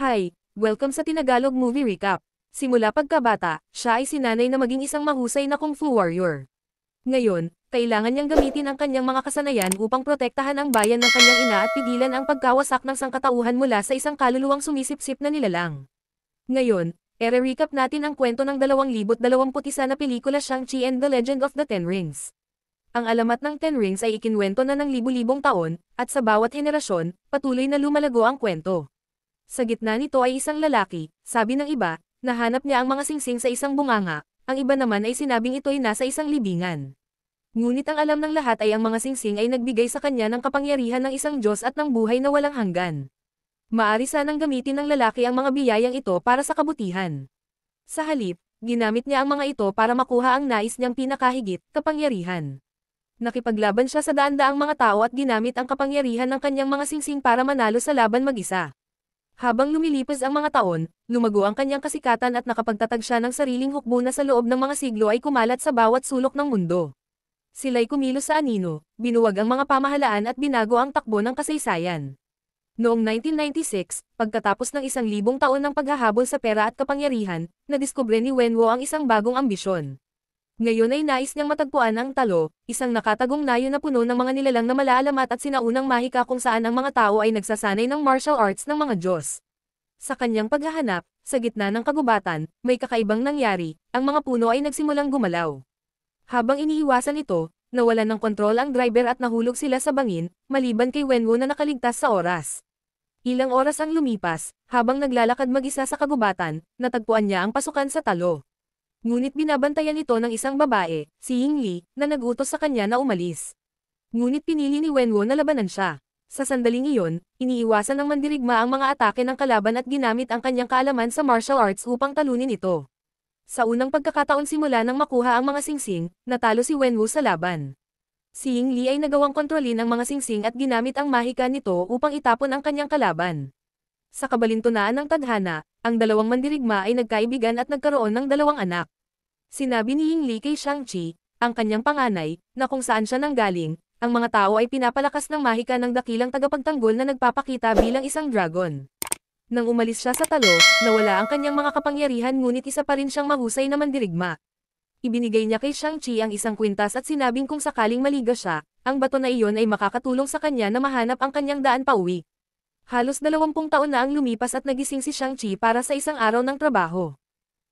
Hi, welcome sa Tinagalog Movie Recap. Simula pagkabata, siya ay sinanay na maging isang mahusay na kung fu warrior. Ngayon, kailangan niyang gamitin ang kanyang mga kasanayan upang protektahan ang bayan ng kanyang ina at pigilan ang pagkawasak ng sangkatauhan mula sa isang kaluluwang sumisipsip na nilalang. Ngayon, ere-recap natin ang kwento ng 2021 na pelikula Shang-Chi and the Legend of the Ten Rings. Ang alamat ng Ten Rings ay ikinwento na ng libu-libong taon, at sa bawat henerasyon, patuloy na lumalago ang kwento. Sa gitna nito ay isang lalaki, sabi ng iba, nahanap niya ang mga singsing sa isang bunganga, ang iba naman ay sinabing ito'y nasa isang libingan. Ngunit ang alam ng lahat ay ang mga singsing ay nagbigay sa kanya ng kapangyarihan ng isang Diyos at ng buhay na walang hanggan. Maari sanang gamitin ng lalaki ang mga biyayang ito para sa kabutihan. Sa halip, ginamit niya ang mga ito para makuha ang nais niyang pinakahigit, kapangyarihan. Nakipaglaban siya sa daan-daang mga tao at ginamit ang kapangyarihan ng kanyang mga singsing para manalo sa laban mag-isa. Habang lumilipas ang mga taon, lumago ang kanyang kasikatan at nakapagtatag siya ng sariling hukbo na sa loob ng mga siglo ay kumalat sa bawat sulok ng mundo. Sila'y kumilos sa anino, binuwag ang mga pamahalaan at binago ang takbo ng kasaysayan. Noong 1996, pagkatapos ng 1,000 taon ng paghahabol sa pera at kapangyarihan, nadiskubre ni Wenwu ang isang bagong ambisyon. Ngayon ay nais niyang matagpuan ang talo, isang nakatagong nayo na puno ng mga nilalang na malaalamat at sinaunang mahika kung saan ang mga tao ay nagsasanay ng martial arts ng mga Diyos. Sa kanyang paghahanap, sa gitna ng kagubatan, may kakaibang nangyari, ang mga puno ay nagsimulang gumalaw. Habang iniiwasan ito, nawalan ng kontrol ang driver at nahulog sila sa bangin, maliban kay Wenwu na nakaligtas sa oras. Ilang oras ang lumipas, habang naglalakad mag-isa sa kagubatan, natagpuan niya ang pasukan sa talo. Ngunit binabantayan ito ng isang babae, si Ying Li, na nag-utos sa kanya na umalis. Ngunit pinili ni Wenwu na labanan siya. Sa sandaling iyon, iniiwasan ng mandirigma ang mga atake ng kalaban at ginamit ang kanyang kaalaman sa martial arts upang talunin ito. Sa unang pagkakataon simula nang makuha ang mga singsing, natalo si Wenwu sa laban. Si Ying Li ay nagawang kontrolin ang mga singsing at ginamit ang mahika nito upang itapon ang kanyang kalaban. Sa kabalintunaan ng tadhana, ang dalawang mandirigma ay nagkaibigan at nagkaroon ng dalawang anak. Sinabi ni Ying Li kay Shang-Chi, ang kanyang panganay, na kung saan siya nanggaling, ang mga tao ay pinapalakas ng mahika ng dakilang tagapagtanggol na nagpapakita bilang isang dragon. Nang umalis siya sa talo, nawala ang kanyang mga kapangyarihan ngunit isa pa rin siyang mahusay na mandirigma. Ibinigay niya kay Shang-Chi ang isang kwintas at sinabing kung sakaling maliga siya, ang bato na iyon ay makakatulong sa kanya na mahanap ang kanyang daan pauwi. Halos 20 taon na ang lumipas at nagising si Shang-Chi para sa isang araw ng trabaho.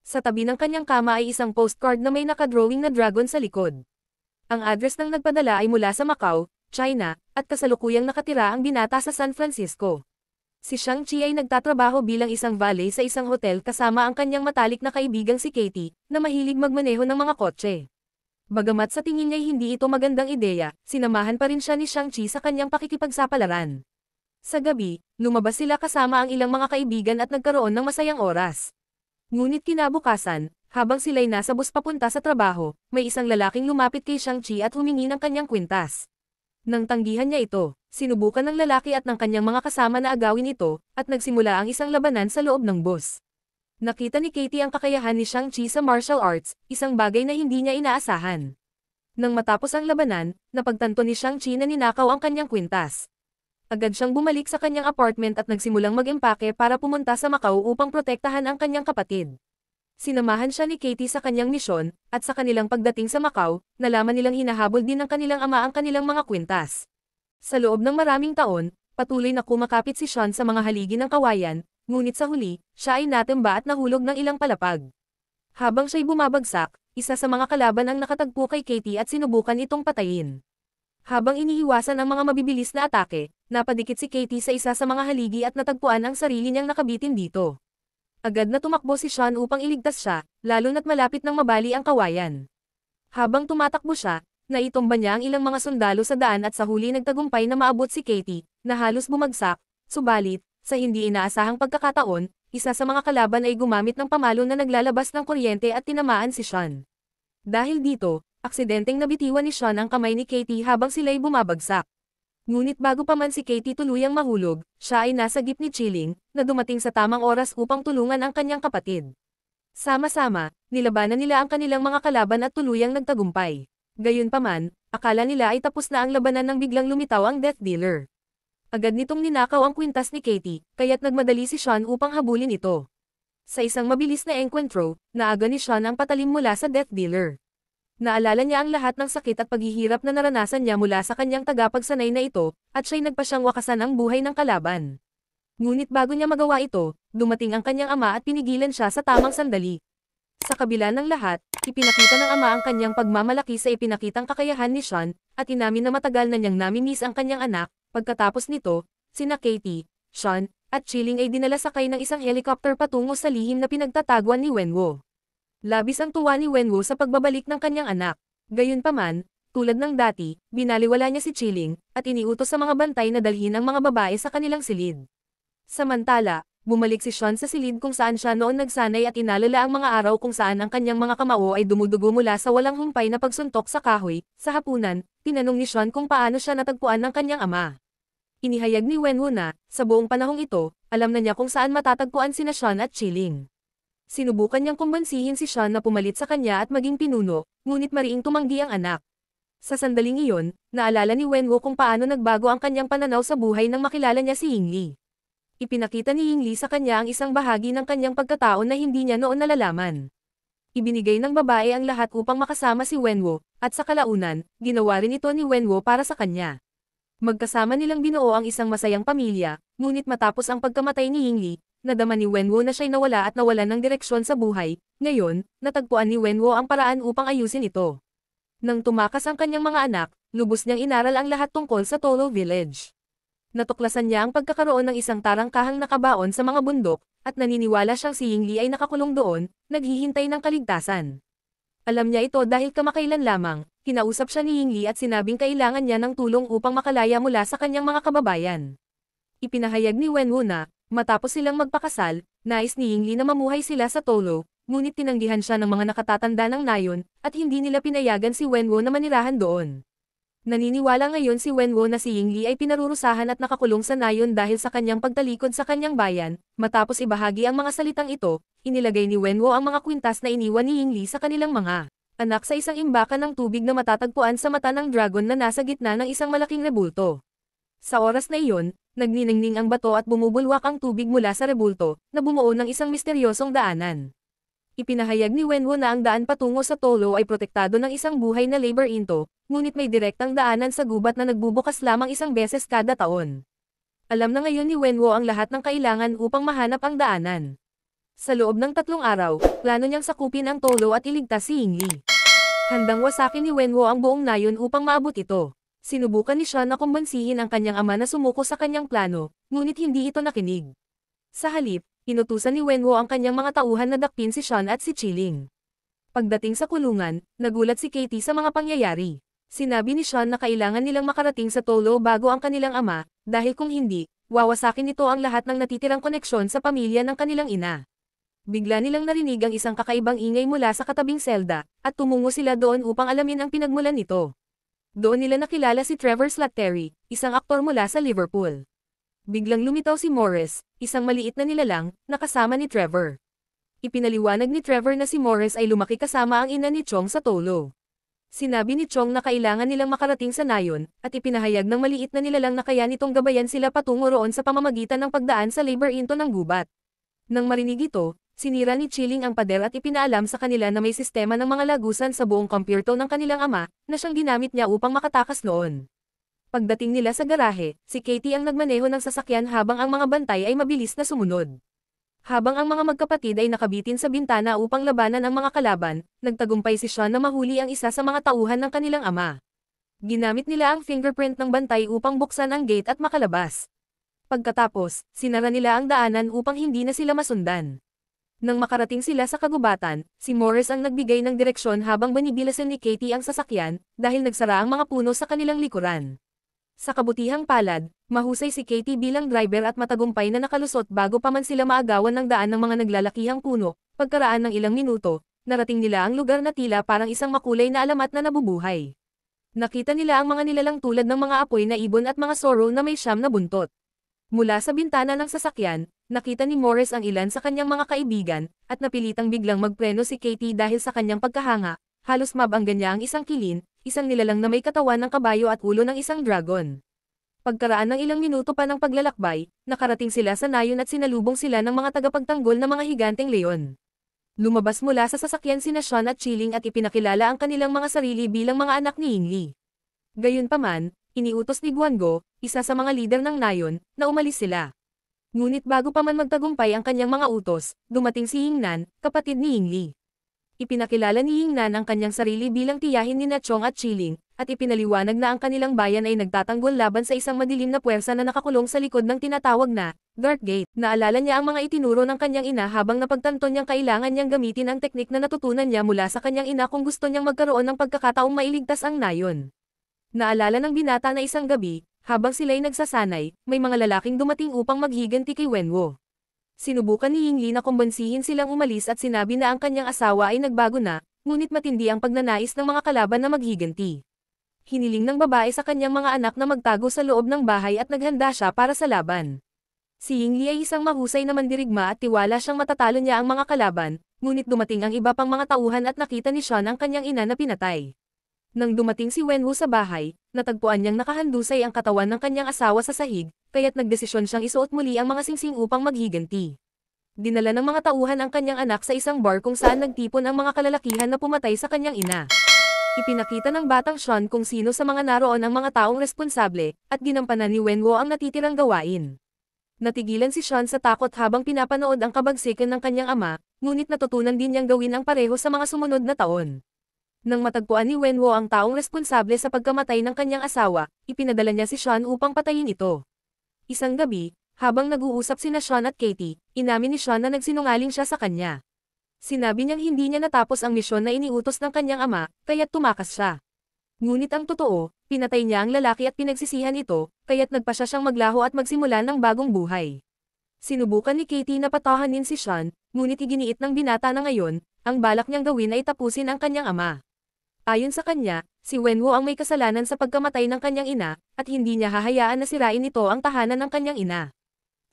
Sa tabi ng kanyang kama ay isang postcard na may nakadrawing na dragon sa likod. Ang address ng nagpadala ay mula sa Macau, China, at kasalukuyang nakatira ang binata sa San Francisco. Si Shang-Chi ay nagtatrabaho bilang isang valet sa isang hotel kasama ang kanyang matalik na kaibigang si Katie, na mahilig magmaneho ng mga kotse. Bagamat sa tingin niya hindi ito magandang ideya, sinamahan pa rin siya ni Shang-Chi sa kanyang pakikipagsapalaran. Sa gabi, lumabas sila kasama ang ilang mga kaibigan at nagkaroon ng masayang oras. Ngunit kinabukasan, habang sila'y nasa bus papunta sa trabaho, may isang lalaking lumapit kay Shang-Chi at humingi ng kanyang kwintas. Nang tanggihan niya ito, sinubukan ng lalaki at ng kanyang mga kasama na agawin ito, at nagsimula ang isang labanan sa loob ng bus. Nakita ni Katie ang kakayahan ni Shang-Chi sa martial arts, isang bagay na hindi niya inaasahan. Nang matapos ang labanan, napagtanto ni Shang-Chi na ninakaw ang kanyang kwintas. Agad siyang bumalik sa kanyang apartment at nagsimulang mag-empake para pumunta sa Macau upang protektahan ang kanyang kapatid. Sinamahan siya ni Katie sa kanyang misyon, at sa kanilang pagdating sa Macau, nalaman nilang hinahabol din ng kanilang ama ang kanilang mga kwintas. Sa loob ng maraming taon, patuloy na kumakapit si Sean sa mga haligi ng kawayan, ngunit sa huli, siya ay natemba at nahulog ng ilang palapag. Habang siya'y bumabagsak, isa sa mga kalaban ang nakatagpo kay Katie at sinubukan itong patayin. Habang iniiwasan ang mga mabibilis na atake, napadikit si Katie sa isa sa mga haligi at natagpuan ang sarili niyang nakabitin dito. Agad na tumakbo si Sean upang iligtas siya, lalo na't malapit nang mabali ang kawayan. Habang tumatakbo siya, naitumba niya ang ilang mga sundalo sa daan at sa huli nagtagumpay na maabot si Katie, na halos bumagsak, subalit, sa hindi inaasahang pagkakataon, isa sa mga kalaban ay gumamit ng pamalo na naglalabas ng kuryente at tinamaan si Sean. Dahil dito, aksidenteng nabitiwan ni Sean ang kamay ni Katie habang sila'y bumabagsak. Ngunit bago pa man si Katie tuluyang mahulog, siya ay nasa gip ni Chiling, na dumating sa tamang oras upang tulungan ang kanyang kapatid. Sama-sama, nilabanan nila ang kanilang mga kalaban at tuluyang nagtagumpay. Gayunpaman, akala nila ay tapos na ang labanan nang biglang lumitaw ang Death Dealer. Agad nitong ninakaw ang kwintas ni Katie, kaya't nagmadali si Sean upang habulin ito. Sa isang mabilis na engkwentro, naaga ni Sean ang patalim mula sa death dealer. Naalala niya ang lahat ng sakit at paghihirap na naranasan niya mula sa kanyang tagapagsanay na ito, at siya'y nagpasyang wakasan ang buhay ng kalaban. Ngunit bago niya magawa ito, dumating ang kanyang ama at pinigilan siya sa tamang sandali. Sa kabila ng lahat, ipinakita ng ama ang kanyang pagmamalaki sa ipinakitang kakayahan ni Sean, at inamin na matagal na niyang namimiss ang kanyang anak. Pagkatapos nito, sina Katie, Sean, at Chilling ay dinala sakay ng isang helicopter patungo sa lihim na pinagtataguan ni Wenwu. Labis ang tuwa ni Wenwu sa pagbabalik ng kanyang anak. Gayunpaman, tulad ng dati, binaliwala niya si Chilling, at iniutos sa mga bantay na dalhin ang mga babae sa kanilang silid. Samantala, bumalik si Sean sa silid kung saan siya noon nagsanay at inalala ang mga araw kung saan ang kanyang mga kamao ay dumudugo mula sa walang humpay na pagsuntok sa kahoy. Sa hapunan, tinanong ni Sean kung paano siya natagpuan ng kanyang ama. Inihayag ni Wenwu na, sa buong panahong ito, alam na niya kung saan matatagpuan sina Sean at Chilling. Sinubukan niyang kumbansihin si Sean na pumalit sa kanya at maging pinuno, ngunit mariing tumanggi ang anak. Sa sandaling iyon, naalala ni Wenwu kung paano nagbago ang kanyang pananaw sa buhay nang makilala niya si Yingli. Ipinakita ni Yingli sa kanya ang isang bahagi ng kanyang pagkatao na hindi niya noon nalalaman. Ibinigay ng babae ang lahat upang makasama si Wenwu, at sa kalaunan, ginawa rin ito ni Wenwu para sa kanya. Magkasama nilang binuo ang isang masayang pamilya, ngunit matapos ang pagkamatay ni Yingli, nadama ni Wenwu na siya'y nawala at nawalan ng direksyon sa buhay. Ngayon, natagpuan ni Wenwu ang paraan upang ayusin ito. Nang tumakas ang kanyang mga anak, lubos niyang inaral ang lahat tungkol sa Tolo Village. Natuklasan niya ang pagkakaroon ng isang tarangkahang nakabaon sa mga bundok, at naniniwala siyang si Yingli ay nakakulong doon, naghihintay ng kaligtasan. Alam niya ito dahil kamakailan lamang, kinausap siya ni Yingli at sinabing kailangan niya ng tulong upang makalaya mula sa kanyang mga kababayan. Ipinahayag ni Wenwu na, matapos silang magpakasal, nais ni Yingli na mamuhay sila sa Tolo, ngunit tinanggihan siya ng mga nakatatanda ng nayon, at hindi nila pinayagan si Wenwu na manirahan doon. Naniniwala ngayon si Wenwu na si Yingli ay pinarurusahan at nakakulong sa nayon dahil sa kanyang pagtalikod sa kanyang bayan. Matapos ibahagi ang mga salitang ito, inilagay ni Wenwu ang mga kwintas na iniwan ni Yingli sa kanilang mga anak sa isang imbakan ng tubig na matatagpuan sa mata ng dragon na nasa gitna ng isang malaking rebulto. Sa oras na iyon, nagniningning ang bato at bumubulwak ang tubig mula sa rebulto, na bumuo ng isang misteryosong daanan. Ipinahayag ni Wenwu na ang daan patungo sa Tolo ay protektado ng isang buhay na laberinto, ngunit may direktang daanan sa gubat na nagbubukas lamang isang beses kada taon. Alam na ngayon ni Wenwu ang lahat ng kailangan upang mahanap ang daanan. Sa loob ng 3 araw, plano niyang sakupin ang Tolo at iligtas si Yingli. Handang wasakin ni Wenwu ang buong nayon upang maabot ito. Sinubukan ni Sean na kumbansihin ang kanyang ama na sumuko sa kanyang plano, ngunit hindi ito nakinig. Sa halip, inutusan ni Wenwu ang kanyang mga tauhan na dakpin si Sean at si Chilling. Pagdating sa kulungan, nagulat si Katie sa mga pangyayari. Sinabi ni Sean na kailangan nilang makarating sa Tolo bago ang kanilang ama, dahil kung hindi, wawasakin nito ang lahat ng natitirang koneksyon sa pamilya ng kanilang ina. Bigla nilang narinig ang isang kakaibang ingay mula sa katabing selda, at tumungo sila doon upang alamin ang pinagmulan nito. Doon nila nakilala si Trevor Slattery, isang aktor mula sa Liverpool. Biglang lumitaw si Morris, isang maliit na nilalang, na kasama ni Trevor. Ipinaliwanag ni Trevor na si Morris ay lumaki kasama ang ina ni Chong sa Tolo. Sinabi ni Chong na kailangan nilang makarating sa nayon, at ipinahayag ng maliit na nilalang na kaya nitong gabayan sila patungo roon sa pamamagitan ng pagdaan sa laberinto ng gubat. Nang marinig ito, sinira ni Chilling ang pader at ipinaalam sa kanila na may sistema ng mga lagusan sa buong kompyuto ng kanilang ama, na siyang ginamit niya upang makatakas noon. Pagdating nila sa garahe, si Katie ang nagmaneho ng sasakyan habang ang mga bantay ay mabilis na sumunod. Habang ang mga magkapatid ay nakabitin sa bintana upang labanan ang mga kalaban, nagtagumpay si Sean na mahuli ang isa sa mga tauhan ng kanilang ama. Ginamit nila ang fingerprint ng bantay upang buksan ang gate at makalabas. Pagkatapos, sinara nila ang daanan upang hindi na sila masundan. Nang makarating sila sa kagubatan, si Morris ang nagbigay ng direksyon habang binibilasan ni Katie ang sasakyan, dahil nagsara ang mga puno sa kanilang likuran. Sa kabutihang palad, mahusay si Katie bilang driver at matagumpay na nakalusot bago pa man sila maagawan ng daan ng mga naglalakihang puno. Pagkaraan ng ilang minuto, narating nila ang lugar na tila parang isang makulay na alamat na nabubuhay. Nakita nila ang mga nilalang tulad ng mga apoy na ibon at mga sorrow na may siyam na buntot. Mula sa bintana ng sasakyan, nakita ni Morris ang ilan sa kanyang mga kaibigan, at napilitang biglang magpreno si Katie dahil sa kanyang pagkahanga. Halos mabangga niya ang isang kilin, isang nilalang na may katawan ng kabayo at ulo ng isang dragon. Pagkaraan ng ilang minuto pa ng paglalakbay, nakarating sila sa nayon at sinalubong sila ng mga tagapagtanggol na mga higanteng leon. Lumabas mula sa sasakyan sina Sean at Chilling at ipinakilala ang kanilang mga sarili bilang mga anak ni Yingli. Gayunpaman, iniutos ni Guanggo, isa sa mga lider ng nayon, na umalis sila. Ngunit bago pa man magtagumpay ang kanyang mga utos, dumating si Yingnan, kapatid ni Yingli. Ipinakilala ni Yingnan ang kanyang sarili bilang tiyahin ni Chong at Chilling, at ipinaliwanag na ang kanilang bayan ay nagtatanggol laban sa isang madilim na puwersa na nakakulong sa likod ng tinatawag na Dark Gate. Naalala niya ang mga itinuro ng kanyang ina habang napagtanto niyang kailangan niyang gamitin ang teknik na natutunan niya mula sa kanyang ina kung gusto niyang magkaroon ng pagkakataong mailigtas ang nayon. Naalala ng binata na isang gabi, habang sila'y nagsasanay, may mga lalaking dumating upang maghiganti kay Wenwo. Sinubukan ni Yingli na kumbansihin silang umalis at sinabi na ang kanyang asawa ay nagbago na, ngunit matindi ang pagnanais ng mga kalaban na maghiganti. Hiniling ng babae sa kanyang mga anak na magtago sa loob ng bahay at naghanda siya para sa laban. Si Yingli ay isang mahusay na mandirigma at tiwala siyang matatalo niya ang mga kalaban, ngunit dumating ang iba pang mga tauhan at nakita ni Sean ang kanyang ina na pinatay. Nang dumating si Wenwu sa bahay, natagpuan niyang nakahandusay ang katawan ng kanyang asawa sa sahig, kaya't nagdesisyon siyang isuot muli ang mga singsing upang maghiganti. Dinala ng mga tauhan ang kanyang anak sa isang bar kung saan nagtipon ang mga kalalakihan na pumatay sa kanyang ina. Ipinakita ng batang Sean kung sino sa mga naroon ang mga taong responsable, at ginampanan ni Wenwu ang natitirang gawain. Natigilan si Sean sa takot habang pinapanood ang kabagsikan ng kanyang ama, ngunit natutunan din niyang gawin ang pareho sa mga sumunod na taon. Nang matagpuan ni Wenwo ang taong responsable sa pagkamatay ng kanyang asawa, ipinadala niya si Sean upang patayin ito. Isang gabi, habang nag-uusap sina Sean at Katie, inamin ni Sean na nagsinungaling siya sa kanya. Sinabi niyang hindi niya natapos ang misyon na iniutos ng kanyang ama, kaya't tumakas siya. Ngunit ang totoo, pinatay niya ang lalaki at pinagsisihan ito, kaya't nagpa siya siyang maglaho at magsimula ng bagong buhay. Sinubukan ni Katie na patahanin si Sean, ngunit iginiit ng binata na ngayon, ang balak niyang gawin ay tapusin ang kanyang ama. Ayon sa kanya, si Wenwu ang may kasalanan sa pagkamatay ng kanyang ina, at hindi niya hahayaan na sirain nito ang tahanan ng kanyang ina.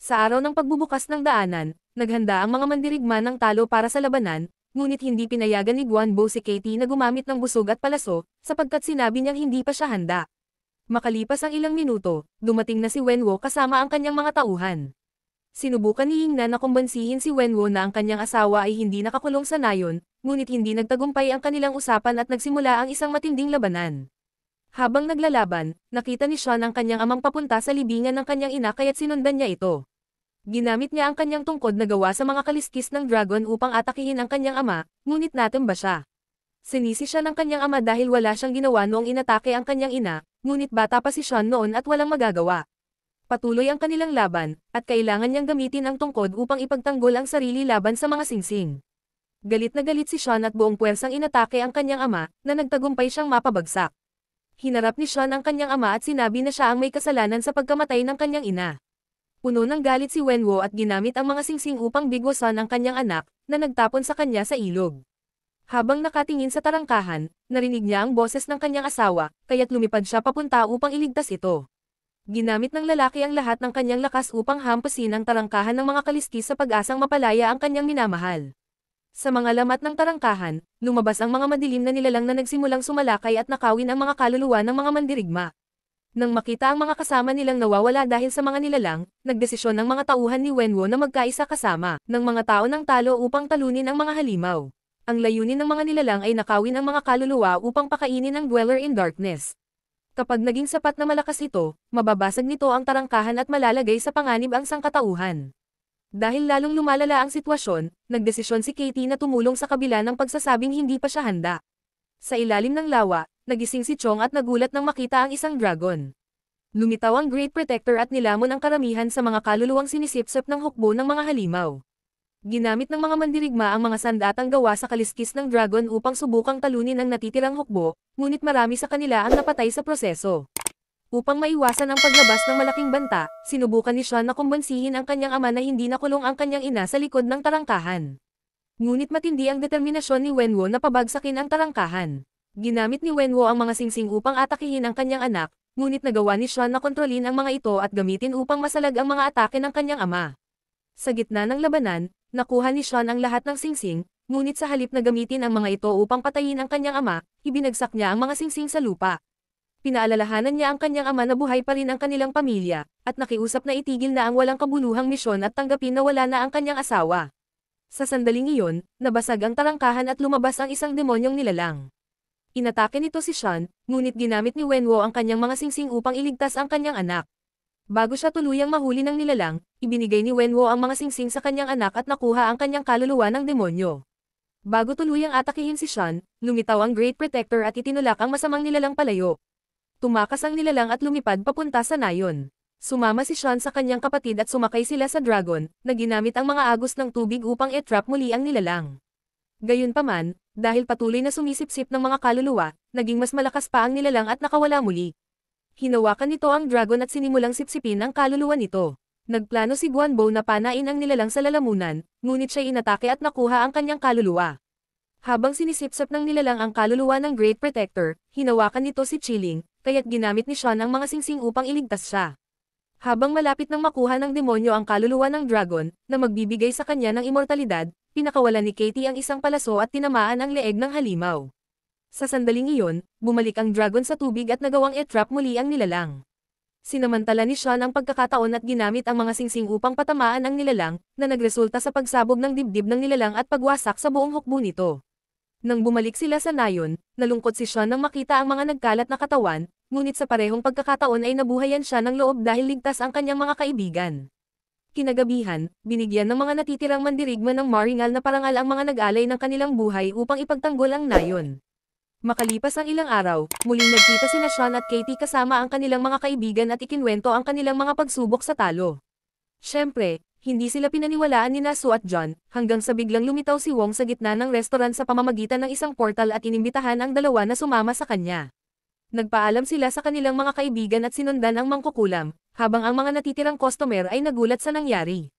Sa araw ng pagbubukas ng daanan, naghanda ang mga mandirigma ng talo para sa labanan, ngunit hindi pinayagan ni Guanbo si Katie na gumamit ng busog at palaso, sapagkat sinabi niyang hindi pa siya handa. Makalipas ang ilang minuto, dumating na si Wenwu kasama ang kanyang mga tauhan. Sinubukan ni Yingnan na kumbansihin si Wenwu na ang kanyang asawa ay hindi nakakulong sa nayon, ngunit hindi nagtagumpay ang kanilang usapan at nagsimula ang isang matinding labanan. Habang naglalaban, nakita ni Sean ang kanyang amang papunta sa libingan ng kanyang ina kaya't sinundan niya ito. Ginamit niya ang kanyang tungkod na gawa sa mga kaliskis ng dragon upang atakihin ang kanyang ama, ngunit natumba siya. Sinisi siya ng kanyang ama dahil wala siyang ginawa noong inatake ang kanyang ina, ngunit bata pa si Sean noon at walang magagawa. Patuloy ang kanilang laban, at kailangan niyang gamitin ang tungkod upang ipagtanggol ang sarili laban sa mga singsing. Galit na galit si Sean at buong puwersang inatake ang kanyang ama, na nagtagumpay siyang mapabagsak. Hinarap ni Sean ang kanyang ama at sinabi na siya ang may kasalanan sa pagkamatay ng kanyang ina. Puno ng galit si Wenwu at ginamit ang mga singsing upang bigwasan ang kanyang anak, na nagtapon sa kanya sa ilog. Habang nakatingin sa tarangkahan, narinig niya ang boses ng kanyang asawa, kaya't lumipad siya papunta upang iligtas ito. Ginamit ng lalaki ang lahat ng kanyang lakas upang hampasin ang tarangkahan ng mga kaliskis sa pag-asang mapalaya ang kanyang minamahal. Sa mga lamat ng tarangkahan, lumabas ang mga madilim na nilalang na nagsimulang sumalakay at nakawin ang mga kaluluwa ng mga mandirigma. Nang makita ang mga kasama nilang nawawala dahil sa mga nilalang, nagdesisyon ng mga tauhan ni Wenwu na magkaisa kasama ng mga tao ng talo upang talunin ang mga halimaw. Ang layunin ng mga nilalang ay nakawin ang mga kaluluwa upang pakainin ang Dweller in Darkness. Kapag naging sapat na malakas ito, mababasag nito ang tarangkahan at malalagay sa panganib ang sangkatauhan. Dahil lalong lumalala ang sitwasyon, nagdesisyon si Katie na tumulong sa kabila ng pagsasabing hindi pa siya handa. Sa ilalim ng lawa, nagising si Chong at nagulat nang makita ang isang dragon. Lumitaw ang Great Protector at nilamon ang karamihan sa mga kaluluwang sinisipsip ng hukbo ng mga halimaw. Ginamit ng mga mandirigma ang mga sandatang gawa sa kaliskis ng dragon upang subukang talunin ang natitirang hukbo, ngunit marami sa kanila ang napatay sa proseso. Upang maiwasan ang paglabas ng malaking banta, sinubukan ni Sean na kumbansihin ang kanyang ama na hindi nakulong ang kanyang ina sa likod ng tarangkahan. Ngunit matindi ang determinasyon ni Wenwu na pabagsakin ang tarangkahan. Ginamit ni Wenwu ang mga singsing upang atakihin ang kanyang anak, ngunit nagawa ni Sean na kontrolin ang mga ito at gamitin upang masalag ang mga atake ng kanyang ama. Sa gitna ng labanan, nakuha ni Sean ang lahat ng singsing, ngunit sa halip na gamitin ang mga ito upang patayin ang kanyang ama, ibinagsak niya ang mga singsing sa lupa. Pinaalalahanan niya ang kanyang ama na buhay pa rin ang kanilang pamilya, at nakiusap na itigil na ang walang kabuluhang misyon at tanggapin na wala na ang kanyang asawa. Sa sandaling iyon, nabasag ang tarangkahan at lumabas ang isang demonyong nilalang. Inatake nito si Sean, ngunit ginamit ni Wenwo ang kanyang mga singsing upang iligtas ang kanyang anak. Bago siya tuluyang mahuli ng nilalang, ibinigay ni Wenwo ang mga singsing sa kanyang anak at nakuha ang kanyang kaluluwa ng demonyo. Bago tuluyang atakihin si Sean, lumitaw ang Great Protector at itinulak ang masamang nilalang palayo. Tumakas ang nilalang at lumipad papunta sa nayon. Sumama si Sean sa kanyang kapatid at sumakay sila sa dragon, na ginamit ang mga agos ng tubig upang i-trap muli ang nilalang. Gayunpaman, dahil patuloy na sumisipsip ng mga kaluluwa, naging mas malakas pa ang nilalang at nakawala muli. Hinawakan nito ang dragon at sinimulang sipsipin ang kaluluwa nito. Nagplano si Guanbo na panain ang nilalang sa lalamunan, ngunit siya inatake at nakuha ang kanyang kaluluwa. Habang sinisipsip ng nilalang ang kaluluwa ng Great Protector, hinawakan nito si Chilling, kaya't ginamit ni Sean ang mga singsing upang iligtas siya. Habang malapit nang makuha ng demonyo ang kaluluwa ng dragon, na magbibigay sa kanya ng immortalidad, pinakawalan ni Katie ang isang palaso at tinamaan ang leeg ng halimaw. Sa sandaling iyon, bumalik ang dragon sa tubig at nagawang i-trap muli ang nilalang. Sinamantala ni Sean ang pagkakataon at ginamit ang mga singsing upang patamaan ang nilalang, na nagresulta sa pagsabog ng dibdib ng nilalang at pagwasak sa buong hukbo nito. Nang bumalik sila sa nayon, nalungkot si Sean nang makita ang mga nagkalat na katawan, ngunit sa parehong pagkakataon ay nabuhayan siya ng loob dahil ligtas ang kanyang mga kaibigan. Kinagabihan, binigyan ng mga natitirang mandirigma ng maringal na parangal ang mga nag-alay ng kanilang buhay upang ipagtanggol ang nayon. Makalipas ang ilang araw, muling nagkita sina Sean at Katie kasama ang kanilang mga kaibigan at ikinwento ang kanilang mga pagsubok sa talo. Siyempre, hindi sila pinaniwalaan ni Nasu at John, hanggang sa biglang lumitaw si Wong sa gitna ng restaurant sa pamamagitan ng isang portal at inimbitahan ang dalawa na sumama sa kanya. Nagpaalam sila sa kanilang mga kaibigan at sinundan ang mangkukulam, habang ang mga natitirang customer ay nagulat sa nangyari.